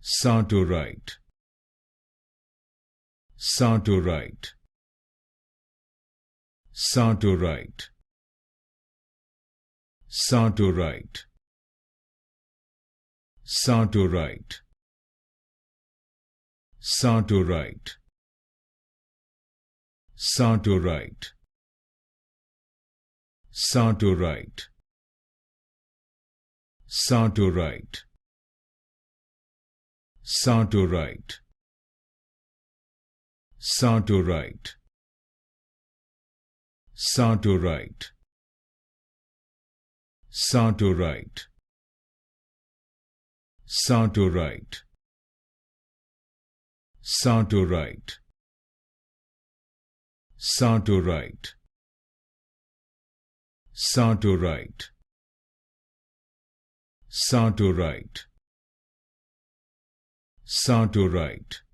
Sartorite, Sartorite, Sartorite, Sartorite, Sartorite, Sartorite, Sartorite, Sartorite, Sartorite, Sartorite, Sartorite, Sartorite, Sartorite, Sartorite, Sartorite, Sartorite, Sartorite, Sartorite, Sartorite,